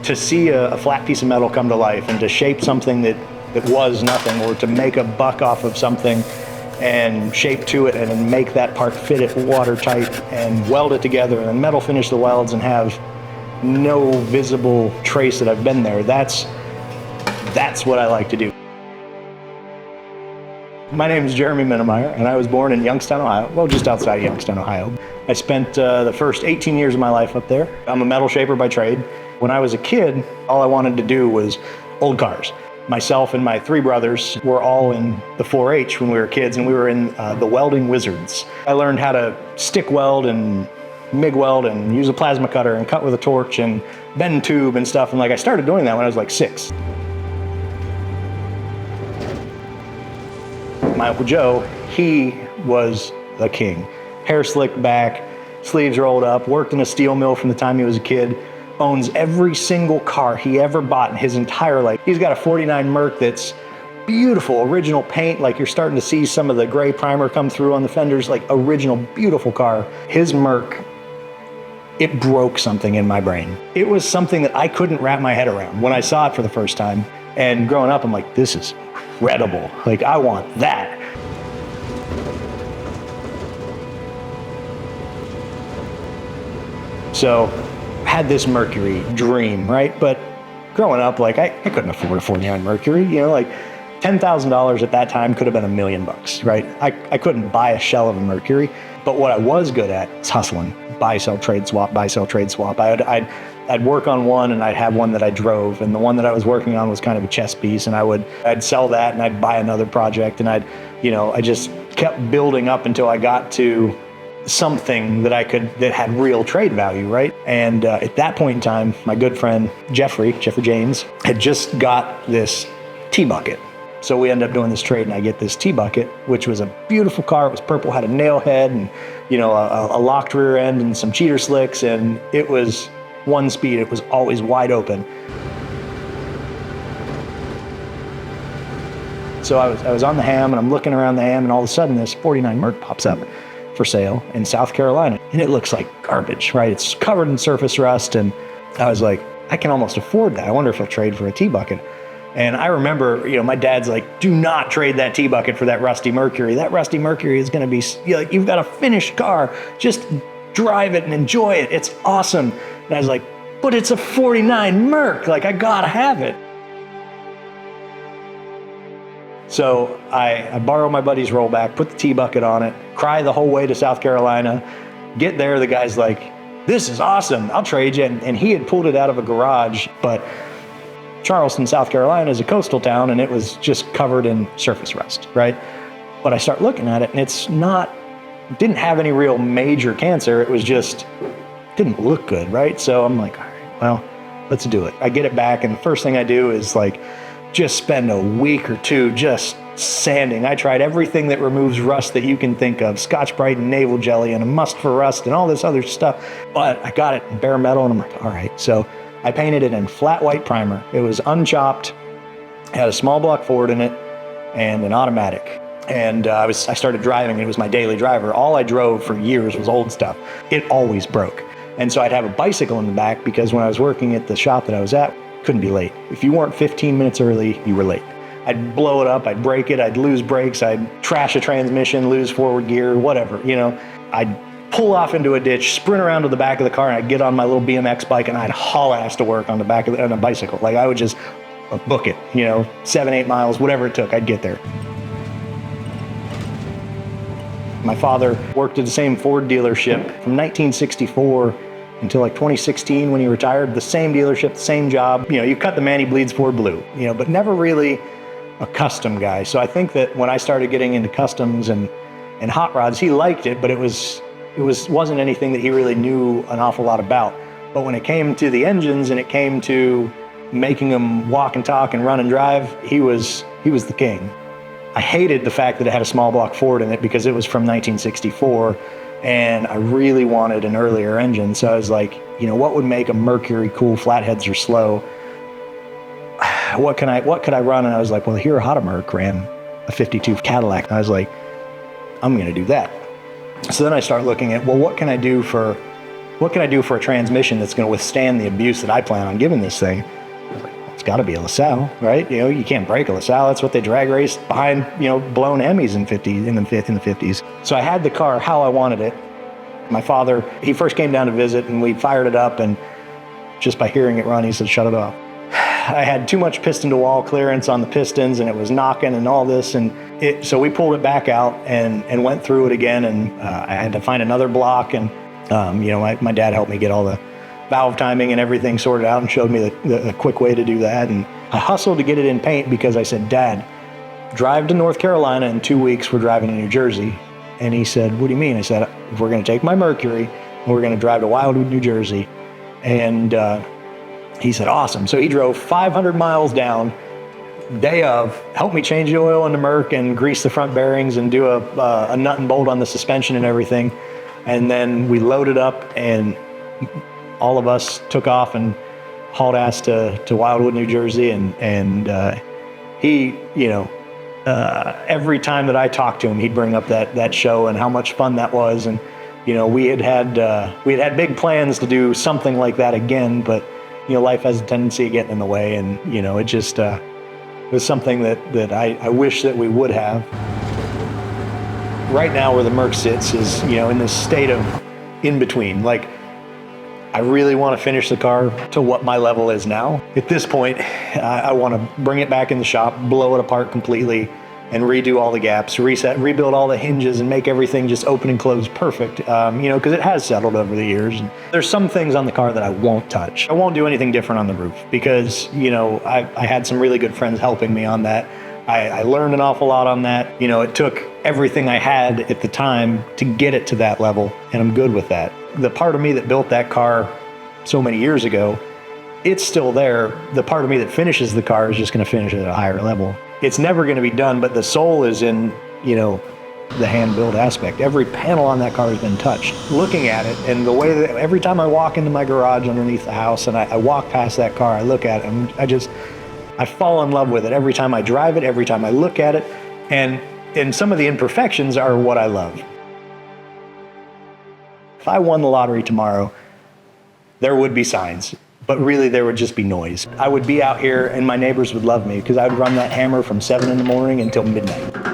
to see a flat piece of metal come to life and to shape something that was nothing, or to make a buck off of something and shape to it and then make that part fit it watertight and weld it together and then metal finish the welds and have no visible trace that I've been there. That's what I like to do. My name is Jeremy Minamyer, and I was born in Youngstown, Ohio, well, just outside of Youngstown, Ohio. I spent the first 18 years of my life up there. I'm a metal shaper by trade. When I was a kid, all I wanted to do was old cars. Myself and my three brothers were all in the 4-H when we were kids, and we were in the welding wizards. I learned how to stick weld and MIG weld and use a plasma cutter and cut with a torch and bend tube and stuff. And I started doing that when I was like 6. My Uncle Joe, he was the king. Hair slicked back, sleeves rolled up, worked in a steel mill from the time he was a kid, owns every single car he ever bought in his entire life. He's got a 49 Merc that's beautiful, original paint, you're starting to see some of the gray primer come through on the fenders, original, beautiful car. His Merc, it broke something in my brain. It was something that I couldn't wrap my head around when I saw it for the first time. And growing up, I'm like, this is incredible. I want that. So, had this Mercury dream, right? But growing up, I couldn't afford a 49 Mercury, $10,000 at that time could have been $1 million, right? I couldn't buy a shell of a Mercury, but what I was good at is hustling. Buy, sell, trade, swap, buy, sell, trade, swap. I'd work on one and I'd have one that I drove, and the one that I was working on was kind of a chess piece, and I'd sell that and I'd buy another project, and I just kept building up until I got to something that had real trade value, right? And at that point in time, my good friend Jeffrey James had just got this T-bucket. So we ended up doing this trade, and I get this T-bucket, which was a beautiful car. It was purple, had a nail head, and a locked rear end and some cheater slicks, and it was one speed. It was always wide open. So I was on the ham, and I'm looking around the ham, and all of a sudden this 49 Merc pops up for sale in South Carolina, and it looks like garbage, right? It's covered in surface rust, and I was like, I can almost afford that. I wonder if I'll trade for a T-bucket. And I remember, my dad's like, do not trade that T-bucket for that rusty Mercury. That rusty Mercury is going to be, you've got a finished car. Just drive it and enjoy it. It's awesome. And I was like, but it's a 49 Merc. I gotta have it. So I borrow my buddy's rollback, put the T-bucket on it, cry the whole way to South Carolina. Get there, the guy's like, this is awesome. I'll trade you. And he had pulled it out of a garage, but Charleston, South Carolina is a coastal town, and it was just covered in surface rust, right? But I start looking at it, and didn't have any real major cancer. It was just, didn't look good, right? So I'm like, all right, well, let's do it. I get it back, and the first thing I do is just spend a week or two just sanding. I tried everything that removes rust that you can think of, Scotch-Brite and navel jelly and a must for rust and all this other stuff, but I got it in bare metal, and I'm like, all right. So I painted it in flat white primer. It was unchopped, had a small block Ford in it, and an automatic. And I started driving. It was my daily driver. All I drove for years was old stuff. It always broke. And so I'd have a bicycle in the back, because when I was working at the shop that I was at, couldn't be late. If you weren't 15 minutes early, you were late. I'd blow it up, I'd break it, I'd lose brakes, I'd trash a transmission, lose forward gear, whatever, I'd pull off into a ditch, sprint around to the back of the car, and I'd get on my little BMX bike, and I'd haul ass to work on the back on a bicycle. I would just book it, 7-8 miles, whatever it took, I'd get there. My father worked at the same Ford dealership from 1964 until 2016 when he retired. The same dealership, the same job. You cut the man, he bleeds Ford blue, but never really a custom guy. So I think that when I started getting into customs and hot rods, he liked it, but it wasn't anything that he really knew an awful lot about. But when it came to the engines and it came to making them walk and talk and run and drive, he was the king. I hated the fact that it had a small block Ford in it because it was from 1964, and I really wanted an earlier engine. So I was like, what would make a Mercury cool? Flatheads are slow. What could I run? And I was like, well, here Hot Merc ran a 52 Cadillac. And I was like, I'm going to do that. So then I start looking at, well, what can I do for what can I do for a transmission that's going to withstand the abuse that I plan on giving this thing? I was like, well, it's got to be a LaSalle, right? You know, you can't break a LaSalle. That's what they drag raced behind, you know, blown Emmys in the 50s. So I had the car how I wanted it. My father, he first came down to visit, and we fired it up, and just by hearing it run, he said, shut it off. I had too much piston to wall clearance on the pistons, and it was knocking and all this, and so we pulled it back out and went through it again, and I had to find another block, and you know, my dad helped me get all the valve timing and everything sorted out and showed me the quick way to do that. And I hustled to get it in paint because I said, Dad, drive to North Carolina in 2 weeks, we're driving to New Jersey. And he said, what do you mean? I said, we're going to take my Mercury and we're going to drive to Wildwood, New Jersey. And he said, awesome. So he drove 500 miles down, day of, helped me change the oil in the Merc and grease the front bearings and do a nut and bolt on the suspension and everything. And then we loaded up, and all of us took off and hauled ass to Wildwood, New Jersey. And he, you know, every time that I talked to him, he'd bring up that show and how much fun that was. And, you know, we had had big plans to do something like that again, but, you know, life has a tendency of getting in the way. And, you know, it just was something that I wish that we would have. Right now where the Merc sits is, you know, in this state of in between. Like, I really want to finish the car to what my level is now. At this point, I want to bring it back in the shop, blow it apart completely, and redo all the gaps, rebuild all the hinges, and make everything just open and close perfect, you know, because it has settled over the years. And there's some things on the car that I won't touch. I won't do anything different on the roof because, you know, I had some really good friends helping me on that. I learned an awful lot on that. You know, it took everything I had at the time to get it to that level, and I'm good with that. The part of me that built that car so many years ago, it's still there. The part of me that finishes the car is just going to finish it at a higher level. It's never going to be done, but the soul is in, you know, the hand-built aspect. Every panel on that car has been touched. Looking at it, and the way that every time I walk into my garage underneath the house and I walk past that car, I look at it, and I fall in love with it every time I drive it, every time I look at it, and some of the imperfections are what I love. If I won the lottery tomorrow, there would be signs, but really there would just be noise. I would be out here and my neighbors would love me because I would run that hammer from 7 in the morning until midnight.